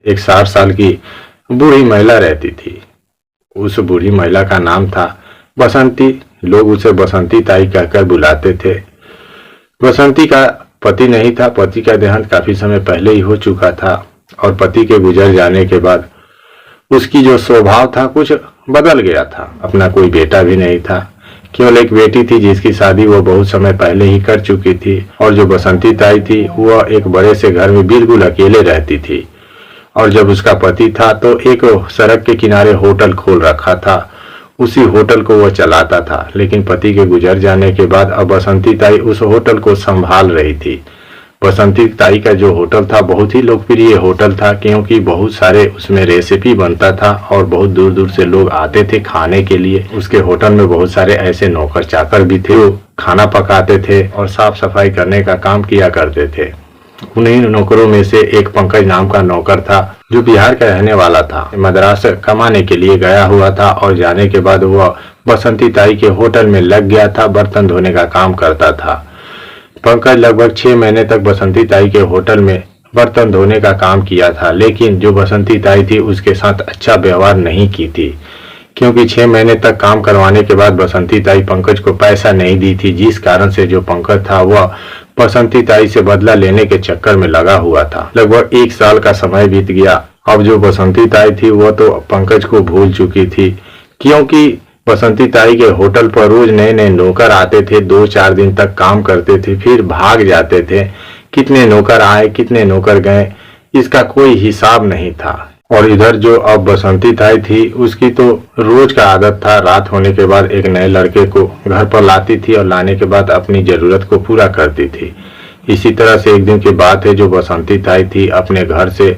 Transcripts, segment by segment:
एक 60 साल की बूढ़ी महिला रहती थी। उस बूढ़ी महिला का नाम था बसंती। लोग उसे बसंती ताई कहकर बुलाते थे। बसंती का पति नहीं था। पति का देहांत काफी समय पहले ही हो चुका था और पति के गुजर जाने के बाद उसकी जो स्वभाव था कुछ बदल गया था। अपना कोई बेटा भी नहीं था, केवल एक बेटी थी जिसकी शादी वो बहुत समय पहले ही कर चुकी थी। और जो बसंती ताई थी वह एक बड़े से घर में बिल्कुल अकेले रहती थी। और जब उसका पति था तो एक सड़क के किनारे होटल खोल रखा था, उसी होटल को वह चलाता था। लेकिन पति के गुजर जाने के बाद अब बसंती ताई उस होटल को संभाल रही थी। बसंती ताई का जो होटल था बहुत ही लोकप्रिय होटल था, क्योंकि बहुत सारे उसमें रेसिपी बनता था और बहुत दूर दूर से लोग आते थे खाने के लिए। उसके होटल में बहुत सारे ऐसे नौकर चाकर भी थे जो खाना पकाते थे और साफ सफाई करने का काम किया करते थे। उन्हीं नौकरों में से एक पंकज नाम का नौकर था जो बिहार का रहने वाला था। मद्रास कमाने के लिए गया हुआ था और जाने के बाद वह बसंती ताई के होटल में लग गया था, बर्तन धोने का काम करता था। पंकज लगभग 6 महीने तक बसंती ताई के होटल में बर्तन धोने का काम किया था, लेकिन जो बसंती ताई थी उसके साथ अच्छा व्यवहार नहीं की थी, क्योंकि 6 महीने तक काम करवाने के बाद बसंती ताई पंकज को पैसा नहीं दी थी, जिस कारण से जो पंकज था वह बसंती ताई से बदला लेने के चक्कर में लगा हुआ था। लगभग 1 साल का समय बीत गया। अब जो बसंती ताई थी वह तो पंकज को भूल चुकी थी, क्योंकि बसंती ताई के होटल पर रोज नए नए नौकर आते थे, 2-4 दिन तक काम करते थे, फिर भाग जाते थे। कितने नौकर आए कितने नौकर गए इसका कोई हिसाब नहीं था। और इधर जो अब बसंती ताई थी उसकी तो रोज का आदत था, रात होने के बाद एक नए लड़के को घर पर लाती थी और लाने के बाद अपनी जरूरत को पूरा करती थी। इसी तरह से एक दिन की बात है, जो बसंती ताई थी अपने घर से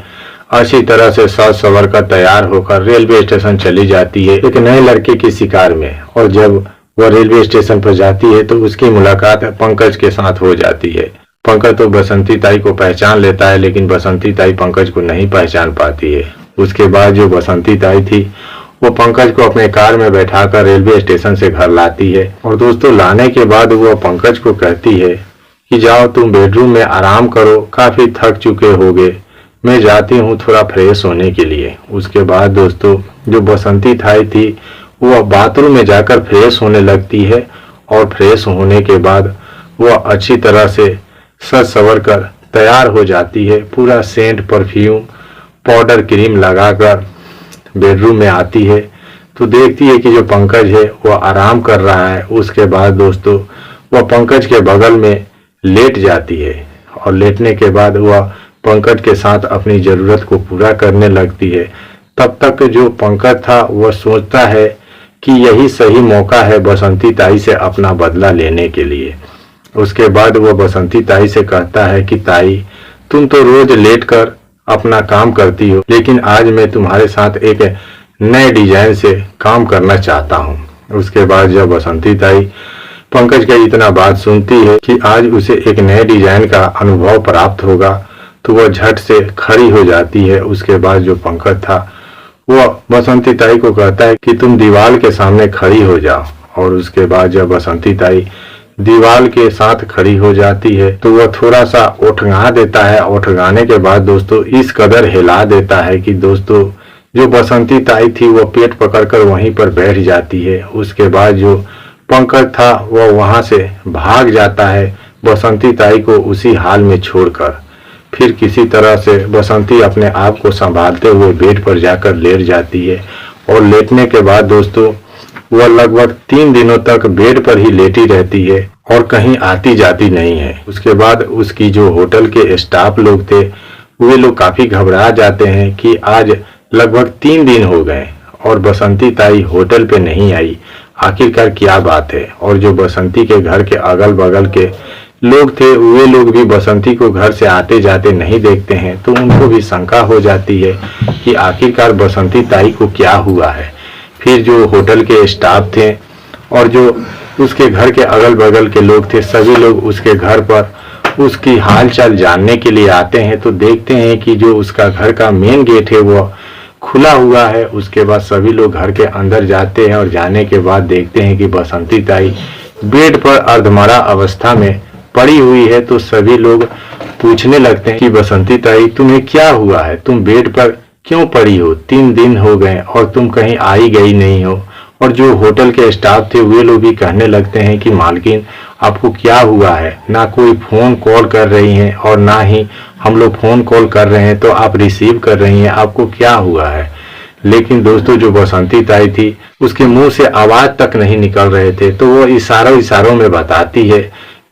अच्छी तरह से सज सवर कर तैयार होकर रेलवे स्टेशन चली जाती है एक नए लड़के की शिकार में। और जब वह रेलवे स्टेशन पर जाती है तो उसकी मुलाकात पंकज के साथ हो जाती है। पंकज तो बसंती ताई को पहचान लेता है, लेकिन बसंती ताई पंकज को नहीं पहचान पाती है। उसके बाद जो बसंती ताई थी वो पंकज को अपने कार में बैठाकर रेलवे स्टेशन से घर लाती है। और दोस्तों, लाने के बाद वो पंकज को कहती है कि जाओ तुम बेडरूम में आराम करो, काफी थक चुके होगे, मैं जाती हूँ थोड़ा फ्रेश होने के लिए। उसके बाद दोस्तों, जो बसंती ताई थी वह बाथरूम में जाकर फ्रेश होने लगती है और फ्रेश होने के बाद वह अच्छी तरह से सज सवर कर तैयार हो जाती है। पूरा सेंट, परफ्यूम, पाउडर, क्रीम लगाकर बेडरूम में आती है तो देखती है कि जो पंकज है वह आराम कर रहा है। उसके बाद दोस्तों, वह पंकज के बगल में लेट जाती है और लेटने के बाद वह पंकज के साथ अपनी जरूरत को पूरा करने लगती है। तब तक जो पंकज था वह सोचता है कि यही सही मौका है बसंती ताई से अपना बदला लेने के लिए। उसके बाद वह बसंती ताई से कहता है कि ताई, तुम तो रोज लेट कर अपना काम करती हो, लेकिन आज मैं तुम्हारे साथ एक नए डिजाइन से काम करना चाहता हूँ। उसके बाद जब बसंती ताई पंकज का इतना बात सुनती है कि आज उसे एक नए डिजाइन का अनुभव प्राप्त होगा तो वह झट से खड़ी हो जाती है। उसके बाद जो पंकज था वह बसंती ताई को कहता है कि तुम दीवार के सामने खड़ी हो जाओ। और उसके बाद जब बसंती ताई दीवार के साथ खड़ी हो जाती है तो वह थोड़ा सा उठगा देता है। उठगाने के बाद दोस्तों इस कदर हिला देता है कि दोस्तों, जो बसंती ताई थी वह पेट पकड़कर वहीं पर बैठ जाती है। उसके बाद जो पंकज था वह वहां से भाग जाता है, बसंती ताई को उसी हाल में छोड़कर। फिर किसी तरह से बसंती अपने आप को संभालते हुए बेड पर जाकर लेट जाती है। और लेटने के बाद दोस्तों, वह लगभग 3 दिनों तक बेड पर ही लेटी रहती है और कहीं आती जाती नहीं है। उसके बाद उसकी जो होटल के स्टाफ लोग थे वे लोग काफी घबरा जाते हैं कि आज लगभग 3 दिन हो गए और बसंती ताई होटल पे नहीं आई, आखिरकार क्या बात है। और जो बसंती के घर के अगल बगल के लोग थे वे लोग भी बसंती को घर से आते जाते नहीं देखते हैं, तो उनको भी शंका हो जाती है कि आखिरकार बसंती ताई को क्या हुआ है। फिर जो होटल के स्टाफ थे और जो उसके घर के अगल बगल के लोग थे, सभी लोग उसके घर पर उसकी हालचाल जानने के लिए आते हैं तो देखते हैं कि जो उसका घर का मेन गेट है वह खुला हुआ है। उसके बाद सभी लोग घर के अंदर जाते हैं और जाने के बाद देखते हैं कि बसंती ताई बेड पर अर्धमरा अवस्था में पड़ी हुई है। तो सभी लोग पूछने लगते हैं कि बसंती ताई तुम्हें क्या हुआ है, तुम बेड पर क्यों पड़ी हो, 3 दिन हो गए और तुम कहीं आई गई नहीं हो। और जो होटल के स्टाफ थे वे लोग भी कहने लगते हैं कि मालकिन आपको क्या हुआ है, ना कोई फोन कॉल कर रही हैं और ना ही हम लोग फोन कॉल कर रहे हैं तो आप रिसीव कर रही हैं, आपको क्या हुआ है। लेकिन दोस्तों जो बसंती ताई थी उसके मुंह से आवाज तक नहीं निकल रहे थे, तो वो इशारों में बताती है,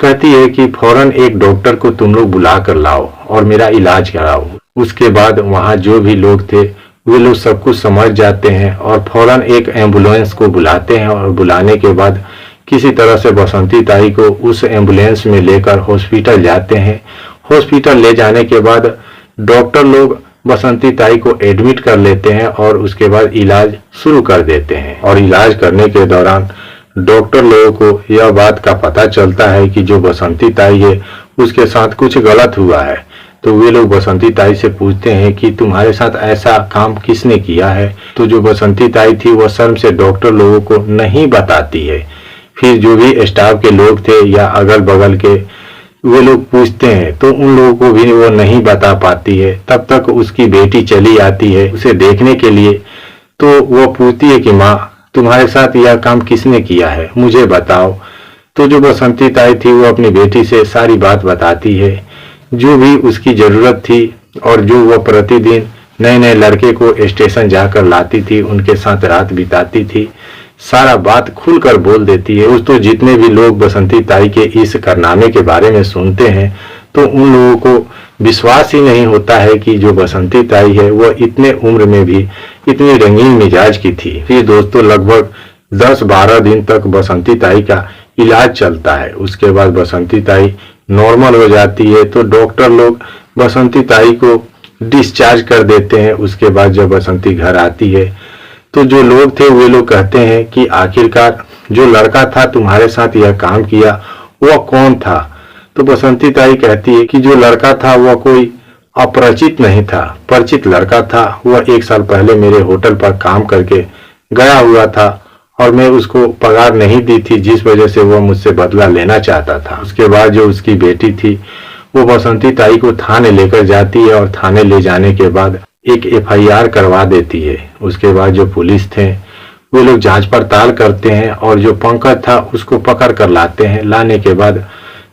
कहती है कि फौरन एक डॉक्टर को तुम लोग बुला कर लाओ और मेरा इलाज कराओ। उसके बाद वहां जो भी लोग थे वे लोग सब कुछ समझ जाते हैं और फौरन एक एम्बुलेंस को बुलाते हैं और बुलाने के बाद किसी तरह से बसंती ताई को उस एम्बुलेंस में लेकर हॉस्पिटल जाते हैं। हॉस्पिटल ले जाने के बाद डॉक्टर लोग बसंती ताई को एडमिट कर लेते हैं और उसके बाद इलाज शुरू कर देते हैं। और इलाज करने के दौरान डॉक्टर लोगों को यह बात का पता चलता है कि जो बसंती ताई है उसके साथ कुछ गलत हुआ है। तो वे लोग बसंती ताई से पूछते हैं कि तुम्हारे साथ ऐसा काम किसने किया है। तो जो बसंती ताई थी वह शर्म से डॉक्टर लोगों को नहीं बताती है। फिर जो भी स्टाफ के लोग थे या अगल बगल के वे लोग पूछते हैं तो उन लोगों को भी वो नहीं बता पाती है। तब तक उसकी बेटी चली आती है उसे देखने के लिए। तो वो पूछती है कि माँ तुम्हारे साथ यह काम किसने किया है, मुझे बताओ। तो जो बसंती ताई थी वो अपनी बेटी से सारी बात बताती है, जो भी उसकी जरूरत थी और जो वह प्रतिदिन नए नए लड़के को स्टेशन जाकर लाती थी, उनके साथ रात बिताती थी, सारा बात खुलकर बोल देती है। तो जितने भी लोग बसंती ताई के इस कारनामे के बारे में सुनते हैं तो उन लोगों को विश्वास ही नहीं होता है कि जो बसंती ताई है वह इतने उम्र में भी इतनी रंगीन मिजाज की थी। फिर दोस्तों लगभग 10-12 दिन तक बसंती ताई का इलाज चलता है। उसके बाद बसंती ताई नॉर्मल हो जाती है तो डॉक्टर लोग बसंती ताई को डिस्चार्ज कर देते हैं। उसके बाद जब बसंती घर आती है तो जो लोग थे वे लोग कहते हैं कि आखिरकार जो लड़का था तुम्हारे साथ यह काम किया वह कौन था। तो बसंती ताई कहती है कि जो लड़का था वह कोई अपरिचित नहीं था, परिचित लड़का था। वह 1 साल पहले मेरे होटल पर काम करके गया हुआ था और मैं उसको पगार नहीं दी थी, जिस वजह से वह मुझसे बदला लेना चाहता था। उसके बाद जो उसकी बेटी थी वो बसंती ताई को थाने लेकर जाती है और थाने ले जाने के बाद एक FIR करवा देती है। उसके बाद जो पुलिस थे वे लोग जांच पड़ताल करते हैं और जो पंकज था उसको पकड़ कर लाते हैं। लाने के बाद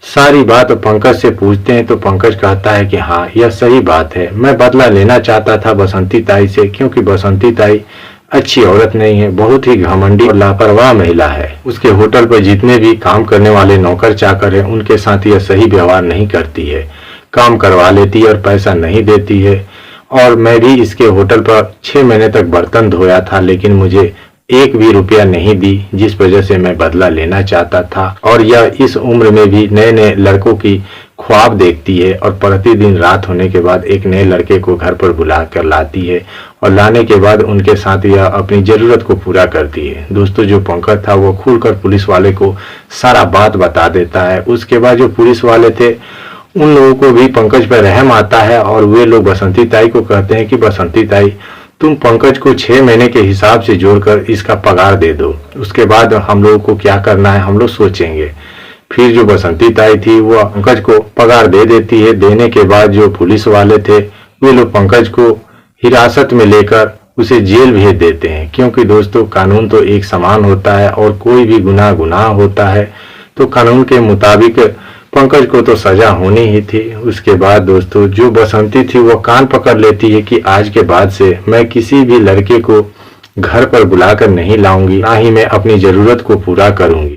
सारी बात पंकज से पूछते हैं तो पंकज कहता है कि हाँ यह सही बात है, मैं बदला लेना चाहता था बसंती ताई से, क्योंकि बसंती ताई अच्छी औरत नहीं है, बहुत ही घमंडी और लापरवाह महिला है। उसके होटल पर जितने भी काम करने वाले नौकर चाकर हैं उनके साथ यह सही व्यवहार नहीं करती है, काम करवा लेती है और पैसा नहीं देती है। और मैं भी इसके होटल पर 6 महीने तक बर्तन धोया था लेकिन मुझे 1 भी रुपया नहीं दी, जिस वजह से मैं बदला लेना चाहता था। और यह इस उम्र में भी नए नए लड़कों की ख्वाब देखती है और प्रतिदिन रात होने के बाद एक नए लड़के को घर पर बुला कर लाती है और लाने के बाद उनके साथ यह अपनी जरूरत को पूरा करती है। दोस्तों जो पंकज था वो खुलकर पुलिस वाले को सारा बात बता देता है। उसके बाद जो पुलिस वाले थे उन लोगों को भी पंकज पर रहम आता है और वे लोग बसंती ताई को कहते हैं कि बसंती ताई तुम पंकज को 6 महीने के हिसाब से जोड़कर इसका पगार दे दो, उसके बाद हम लोगों को क्या करना है हम लोग सोचेंगे। फिर जो बसंती ताई थी वो पंकज को पगार दे देती है। देने के बाद जो पुलिस वाले थे वे लोग पंकज को हिरासत में लेकर उसे जेल भेज देते हैं, क्योंकि दोस्तों कानून तो एक समान होता है और कोई भी गुनाह होता है तो कानून के मुताबिक पंकज को तो सजा होनी ही थी। उसके बाद दोस्तों जो बसंती थी वो कान पकड़ लेती है कि आज के बाद से मैं किसी भी लड़के को घर पर बुलाकर नहीं लाऊंगी, ना ही मैं अपनी जरूरत को पूरा करूंगी।